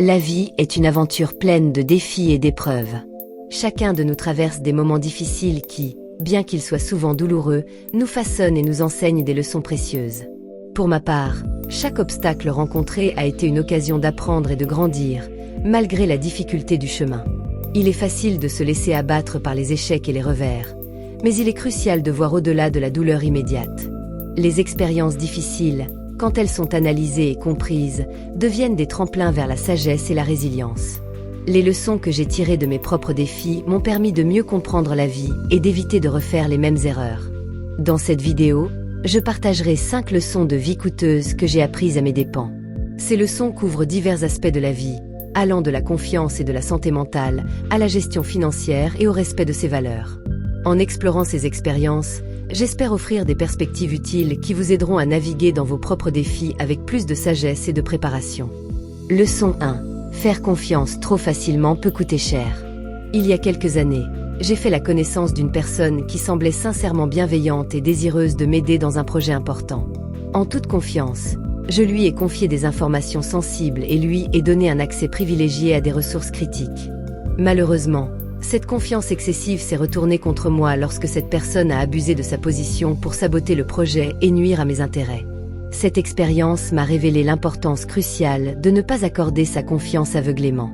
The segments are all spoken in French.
La vie est une aventure pleine de défis et d'épreuves. Chacun de nous traverse des moments difficiles qui, bien qu'ils soient souvent douloureux, nous façonnent et nous enseignent des leçons précieuses. Pour ma part, chaque obstacle rencontré a été une occasion d'apprendre et de grandir, malgré la difficulté du chemin. Il est facile de se laisser abattre par les échecs et les revers, mais il est crucial de voir au-delà de la douleur immédiate. Les expériences difficiles, quand elles sont analysées et comprises, deviennent des tremplins vers la sagesse et la résilience. Les leçons que j'ai tirées de mes propres défis m'ont permis de mieux comprendre la vie et d'éviter de refaire les mêmes erreurs. Dans cette vidéo, je partagerai 5 leçons de vie coûteuses que j'ai apprises à mes dépens. Ces leçons couvrent divers aspects de la vie, allant de la confiance et de la santé mentale, à la gestion financière et au respect de ses valeurs. En explorant ces expériences, j'espère offrir des perspectives utiles qui vous aideront à naviguer dans vos propres défis avec plus de sagesse et de préparation. Leçon 1. Faire confiance trop facilement peut coûter cher. Il y a quelques années, j'ai fait la connaissance d'une personne qui semblait sincèrement bienveillante et désireuse de m'aider dans un projet important. En toute confiance, je lui ai confié des informations sensibles et lui ai donné un accès privilégié à des ressources critiques. Malheureusement, cette confiance excessive s'est retournée contre moi lorsque cette personne a abusé de sa position pour saboter le projet et nuire à mes intérêts. Cette expérience m'a révélé l'importance cruciale de ne pas accorder sa confiance aveuglément.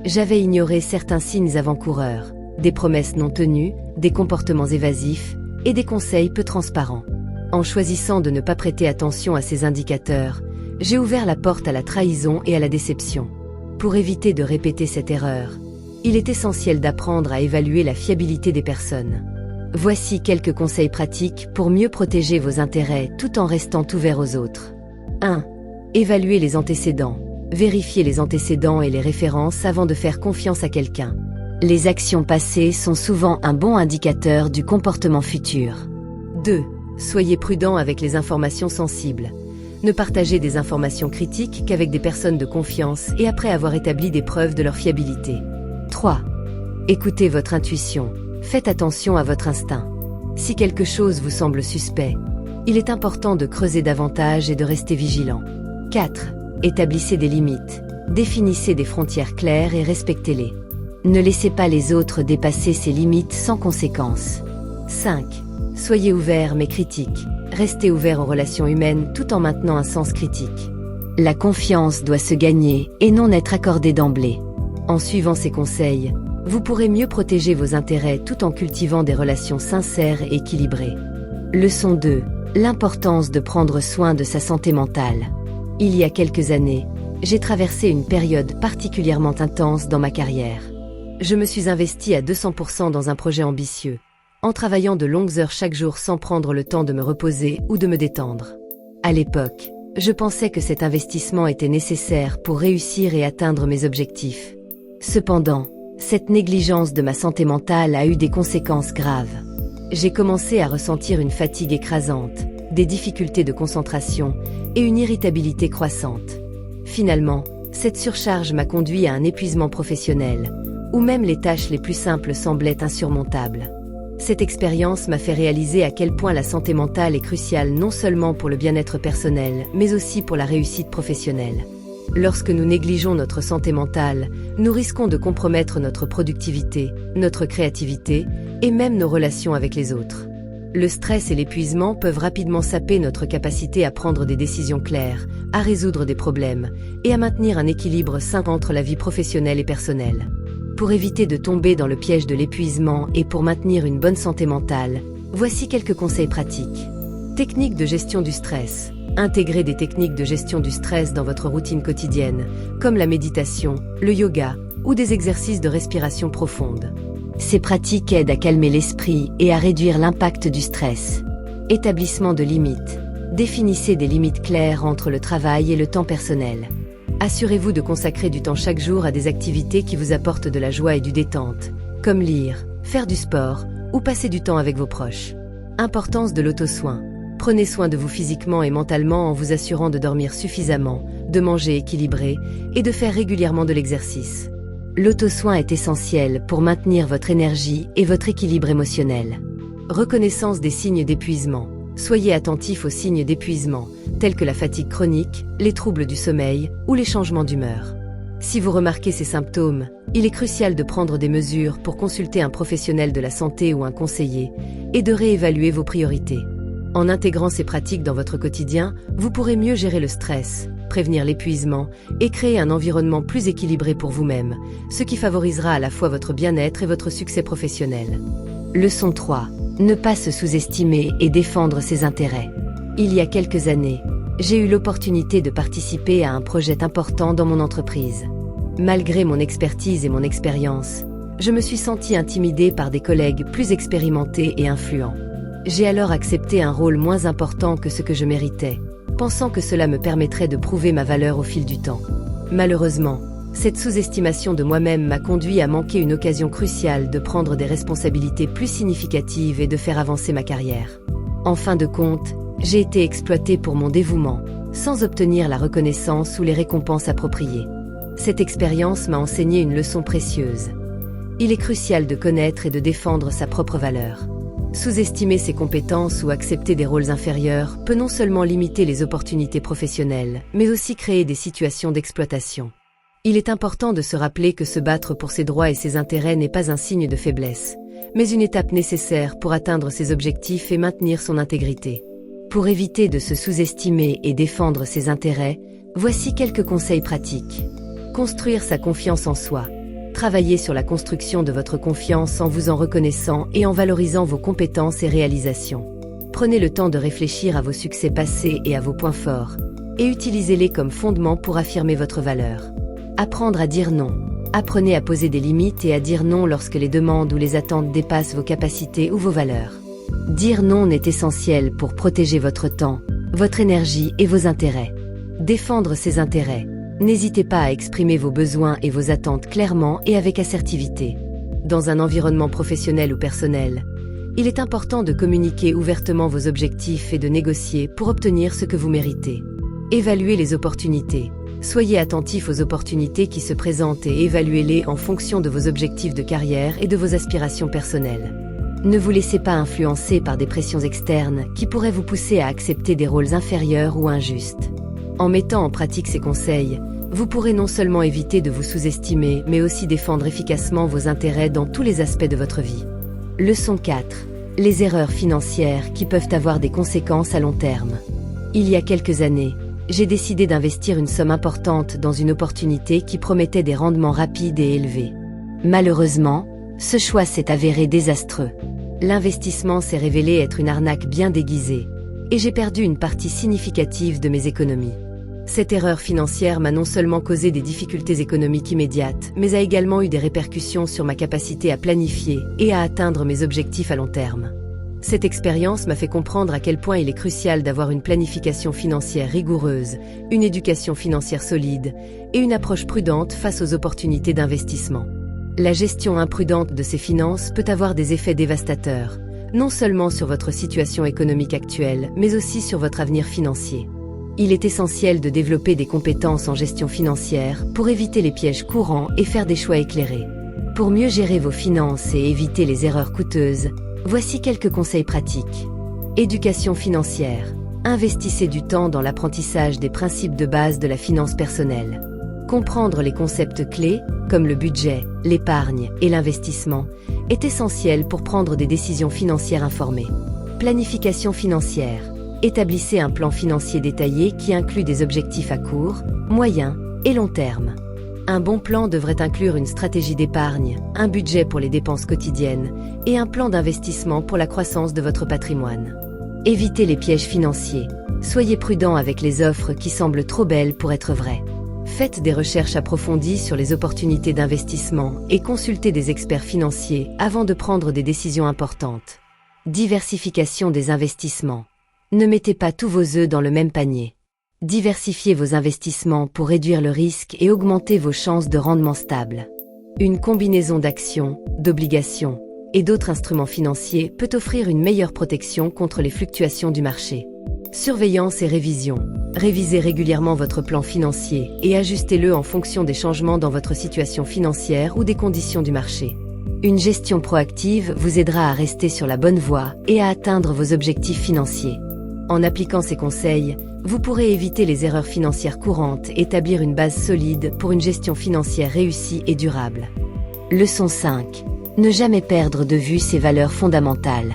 J'avais ignoré certains signes avant-coureurs, des promesses non tenues, des comportements évasifs et des conseils peu transparents. En choisissant de ne pas prêter attention à ces indicateurs, j'ai ouvert la porte à la trahison et à la déception. Pour éviter de répéter cette erreur, il est essentiel d'apprendre à évaluer la fiabilité des personnes. Voici quelques conseils pratiques pour mieux protéger vos intérêts tout en restant ouvert aux autres. 1. Évaluer les antécédents. Vérifiez les antécédents et les références avant de faire confiance à quelqu'un. Les actions passées sont souvent un bon indicateur du comportement futur. 2. Soyez prudent avec les informations sensibles. Ne partagez des informations critiques qu'avec des personnes de confiance et après avoir établi des preuves de leur fiabilité. 3. Écoutez votre intuition. Faites attention à votre instinct. Si quelque chose vous semble suspect, il est important de creuser davantage et de rester vigilant. 4. Établissez des limites. Définissez des frontières claires et respectez-les. Ne laissez pas les autres dépasser ces limites sans conséquence. 5. Soyez ouvert mais critique. Restez ouvert aux relations humaines tout en maintenant un sens critique. La confiance doit se gagner et non être accordée d'emblée. En suivant ces conseils, vous pourrez mieux protéger vos intérêts tout en cultivant des relations sincères et équilibrées. Leçon 2. L'importance de prendre soin de sa santé mentale. Il y a quelques années, j'ai traversé une période particulièrement intense dans ma carrière. Je me suis investi à 200% dans un projet ambitieux, en travaillant de longues heures chaque jour sans prendre le temps de me reposer ou de me détendre. À l'époque, je pensais que cet investissement était nécessaire pour réussir et atteindre mes objectifs. Cependant, cette négligence de ma santé mentale a eu des conséquences graves. J'ai commencé à ressentir une fatigue écrasante, des difficultés de concentration et une irritabilité croissante. Finalement, cette surcharge m'a conduit à un épuisement professionnel, où même les tâches les plus simples semblaient insurmontables. Cette expérience m'a fait réaliser à quel point la santé mentale est cruciale non seulement pour le bien-être personnel, mais aussi pour la réussite professionnelle. Lorsque nous négligeons notre santé mentale, nous risquons de compromettre notre productivité, notre créativité et même nos relations avec les autres. Le stress et l'épuisement peuvent rapidement saper notre capacité à prendre des décisions claires, à résoudre des problèmes et à maintenir un équilibre sain entre la vie professionnelle et personnelle. Pour éviter de tomber dans le piège de l'épuisement et pour maintenir une bonne santé mentale, voici quelques conseils pratiques. Techniques de gestion du stress. Intégrez des techniques de gestion du stress dans votre routine quotidienne, comme la méditation, le yoga ou des exercices de respiration profonde. Ces pratiques aident à calmer l'esprit et à réduire l'impact du stress. Établissement de limites. Définissez des limites claires entre le travail et le temps personnel. Assurez-vous de consacrer du temps chaque jour à des activités qui vous apportent de la joie et du détente, comme lire, faire du sport ou passer du temps avec vos proches. Importance de l'auto-soin. Prenez soin de vous physiquement et mentalement en vous assurant de dormir suffisamment, de manger équilibré et de faire régulièrement de l'exercice. L'auto-soin est essentiel pour maintenir votre énergie et votre équilibre émotionnel. Reconnaissance des signes d'épuisement. Soyez attentif aux signes d'épuisement, tels que la fatigue chronique, les troubles du sommeil ou les changements d'humeur. Si vous remarquez ces symptômes, il est crucial de prendre des mesures pour consulter un professionnel de la santé ou un conseiller et de réévaluer vos priorités. En intégrant ces pratiques dans votre quotidien, vous pourrez mieux gérer le stress, prévenir l'épuisement et créer un environnement plus équilibré pour vous-même, ce qui favorisera à la fois votre bien-être et votre succès professionnel. Leçon 3. Ne pas se sous-estimer et défendre ses intérêts. Il y a quelques années, j'ai eu l'opportunité de participer à un projet important dans mon entreprise. Malgré mon expertise et mon expérience, je me suis sentie intimidée par des collègues plus expérimentés et influents. J'ai alors accepté un rôle moins important que ce que je méritais, pensant que cela me permettrait de prouver ma valeur au fil du temps. Malheureusement, cette sous-estimation de moi-même m'a conduit à manquer une occasion cruciale de prendre des responsabilités plus significatives et de faire avancer ma carrière. En fin de compte, j'ai été exploitée pour mon dévouement, sans obtenir la reconnaissance ou les récompenses appropriées. Cette expérience m'a enseigné une leçon précieuse. Il est crucial de connaître et de défendre sa propre valeur. Sous-estimer ses compétences ou accepter des rôles inférieurs peut non seulement limiter les opportunités professionnelles, mais aussi créer des situations d'exploitation. Il est important de se rappeler que se battre pour ses droits et ses intérêts n'est pas un signe de faiblesse, mais une étape nécessaire pour atteindre ses objectifs et maintenir son intégrité. Pour éviter de se sous-estimer et défendre ses intérêts, voici quelques conseils pratiques. Construire sa confiance en soi. Travaillez sur la construction de votre confiance en vous en reconnaissant et en valorisant vos compétences et réalisations. Prenez le temps de réfléchir à vos succès passés et à vos points forts, et utilisez-les comme fondement pour affirmer votre valeur. Apprendre à dire non. Apprenez à poser des limites et à dire non lorsque les demandes ou les attentes dépassent vos capacités ou vos valeurs. Dire non est essentiel pour protéger votre temps, votre énergie et vos intérêts. Défendre ses intérêts. N'hésitez pas à exprimer vos besoins et vos attentes clairement et avec assertivité. Dans un environnement professionnel ou personnel, il est important de communiquer ouvertement vos objectifs et de négocier pour obtenir ce que vous méritez. Évaluez les opportunités. Soyez attentif aux opportunités qui se présentent et évaluez-les en fonction de vos objectifs de carrière et de vos aspirations personnelles. Ne vous laissez pas influencer par des pressions externes qui pourraient vous pousser à accepter des rôles inférieurs ou injustes. En mettant en pratique ces conseils, vous pourrez non seulement éviter de vous sous-estimer, mais aussi défendre efficacement vos intérêts dans tous les aspects de votre vie. Leçon 4. Les erreurs financières qui peuvent avoir des conséquences à long terme. Il y a quelques années, j'ai décidé d'investir une somme importante dans une opportunité qui promettait des rendements rapides et élevés. Malheureusement, ce choix s'est avéré désastreux. L'investissement s'est révélé être une arnaque bien déguisée, et j'ai perdu une partie significative de mes économies. Cette erreur financière m'a non seulement causé des difficultés économiques immédiates, mais a également eu des répercussions sur ma capacité à planifier et à atteindre mes objectifs à long terme. Cette expérience m'a fait comprendre à quel point il est crucial d'avoir une planification financière rigoureuse, une éducation financière solide et une approche prudente face aux opportunités d'investissement. La gestion imprudente de ses finances peut avoir des effets dévastateurs, non seulement sur votre situation économique actuelle, mais aussi sur votre avenir financier. Il est essentiel de développer des compétences en gestion financière pour éviter les pièges courants et faire des choix éclairés. Pour mieux gérer vos finances et éviter les erreurs coûteuses, voici quelques conseils pratiques. Éducation financière. Investissez du temps dans l'apprentissage des principes de base de la finance personnelle. Comprendre les concepts clés, comme le budget, l'épargne et l'investissement, est essentiel pour prendre des décisions financières informées. Planification financière. Établissez un plan financier détaillé qui inclut des objectifs à court, moyen et long terme. Un bon plan devrait inclure une stratégie d'épargne, un budget pour les dépenses quotidiennes et un plan d'investissement pour la croissance de votre patrimoine. Évitez les pièges financiers. Soyez prudent avec les offres qui semblent trop belles pour être vraies. Faites des recherches approfondies sur les opportunités d'investissement et consultez des experts financiers avant de prendre des décisions importantes. Diversification des investissements. Ne mettez pas tous vos œufs dans le même panier. Diversifiez vos investissements pour réduire le risque et augmenter vos chances de rendement stable. Une combinaison d'actions, d'obligations et d'autres instruments financiers peut offrir une meilleure protection contre les fluctuations du marché. Surveillance et révision. Révisez régulièrement votre plan financier et ajustez-le en fonction des changements dans votre situation financière ou des conditions du marché. Une gestion proactive vous aidera à rester sur la bonne voie et à atteindre vos objectifs financiers. En appliquant ces conseils, Vous pourrez éviter les erreurs financières courantes et établir une base solide pour une gestion financière réussie et durable. Leçon 5. Ne jamais perdre de vue ses valeurs fondamentales.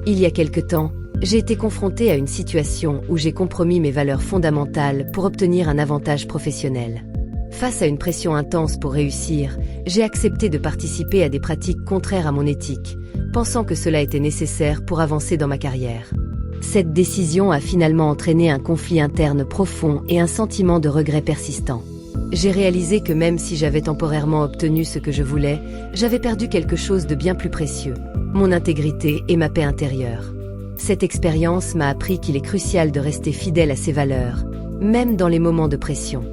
Il y a quelque temps, j'ai été confrontée à une situation où j'ai compromis mes valeurs fondamentales pour obtenir un avantage professionnel. Face à une pression intense pour réussir, j'ai accepté de participer à des pratiques contraires à mon éthique, pensant que cela était nécessaire pour avancer dans ma carrière. Cette décision a finalement entraîné un conflit interne profond et un sentiment de regret persistant. J'ai réalisé que même si j'avais temporairement obtenu ce que je voulais, j'avais perdu quelque chose de bien plus précieux, mon intégrité et ma paix intérieure. Cette expérience m'a appris qu'il est crucial de rester fidèle à ses valeurs, même dans les moments de pression.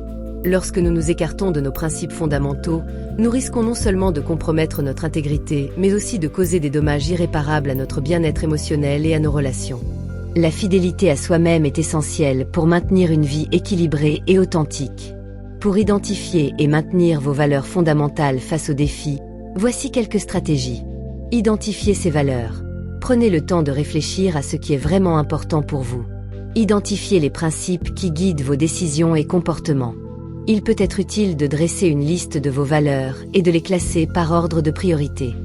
Lorsque nous nous écartons de nos principes fondamentaux, nous risquons non seulement de compromettre notre intégrité, mais aussi de causer des dommages irréparables à notre bien-être émotionnel et à nos relations. La fidélité à soi-même est essentielle pour maintenir une vie équilibrée et authentique. Pour identifier et maintenir vos valeurs fondamentales face aux défis, voici quelques stratégies. Identifiez ces valeurs. Prenez le temps de réfléchir à ce qui est vraiment important pour vous. Identifiez les principes qui guident vos décisions et comportements. Il peut être utile de dresser une liste de vos valeurs et de les classer par ordre de priorité.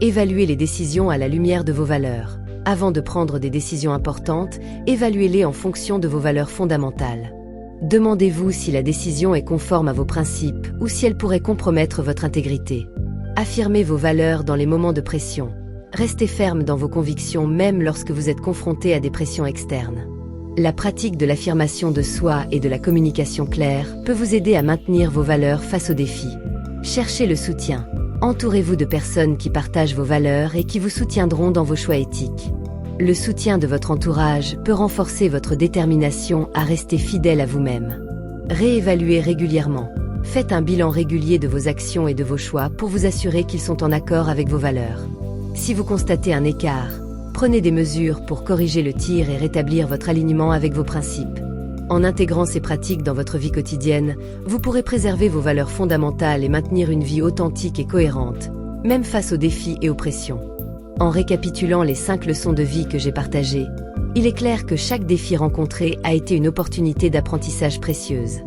Évaluez les décisions à la lumière de vos valeurs. Avant de prendre des décisions importantes, évaluez-les en fonction de vos valeurs fondamentales. Demandez-vous si la décision est conforme à vos principes ou si elle pourrait compromettre votre intégrité. Affirmez vos valeurs dans les moments de pression. Restez ferme dans vos convictions même lorsque vous êtes confronté à des pressions externes. La pratique de l'affirmation de soi et de la communication claire peut vous aider à maintenir vos valeurs face aux défis. Cherchez le soutien. Entourez-vous de personnes qui partagent vos valeurs et qui vous soutiendront dans vos choix éthiques. Le soutien de votre entourage peut renforcer votre détermination à rester fidèle à vous-même. Réévaluez régulièrement. Faites un bilan régulier de vos actions et de vos choix pour vous assurer qu'ils sont en accord avec vos valeurs. Si vous constatez un écart, prenez des mesures pour corriger le tir et rétablir votre alignement avec vos principes. En intégrant ces pratiques dans votre vie quotidienne, vous pourrez préserver vos valeurs fondamentales et maintenir une vie authentique et cohérente, même face aux défis et aux pressions. En récapitulant les 5 leçons de vie que j'ai partagées, il est clair que chaque défi rencontré a été une opportunité d'apprentissage précieuse.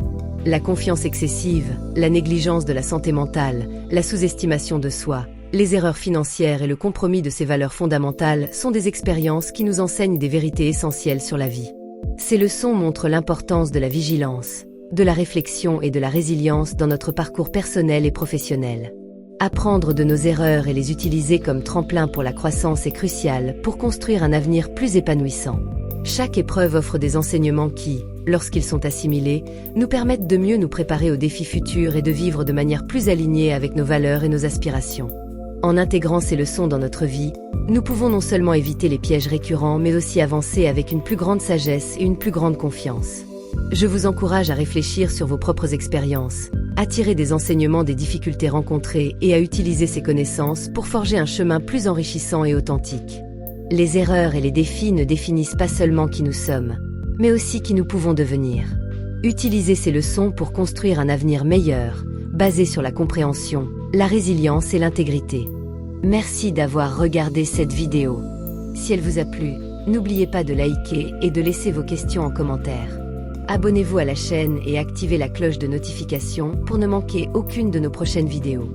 La confiance excessive, la négligence de la santé mentale, la sous-estimation de soi, les erreurs financières et le compromis de ces valeurs fondamentales sont des expériences qui nous enseignent des vérités essentielles sur la vie. Ces leçons montrent l'importance de la vigilance, de la réflexion et de la résilience dans notre parcours personnel et professionnel. Apprendre de nos erreurs et les utiliser comme tremplin pour la croissance est crucial pour construire un avenir plus épanouissant. Chaque épreuve offre des enseignements qui, lorsqu'ils sont assimilés, nous permettent de mieux nous préparer aux défis futurs et de vivre de manière plus alignée avec nos valeurs et nos aspirations. En intégrant ces leçons dans notre vie, nous pouvons non seulement éviter les pièges récurrents, mais aussi avancer avec une plus grande sagesse et une plus grande confiance. Je vous encourage à réfléchir sur vos propres expériences, à tirer des enseignements des difficultés rencontrées et à utiliser ces connaissances pour forger un chemin plus enrichissant et authentique. Les erreurs et les défis ne définissent pas seulement qui nous sommes, mais aussi qui nous pouvons devenir. Utilisez ces leçons pour construire un avenir meilleur, basé sur la compréhension, la résilience et l'intégrité. Merci d'avoir regardé cette vidéo. Si elle vous a plu, n'oubliez pas de liker et de laisser vos questions en commentaire. Abonnez-vous à la chaîne et activez la cloche de notification pour ne manquer aucune de nos prochaines vidéos.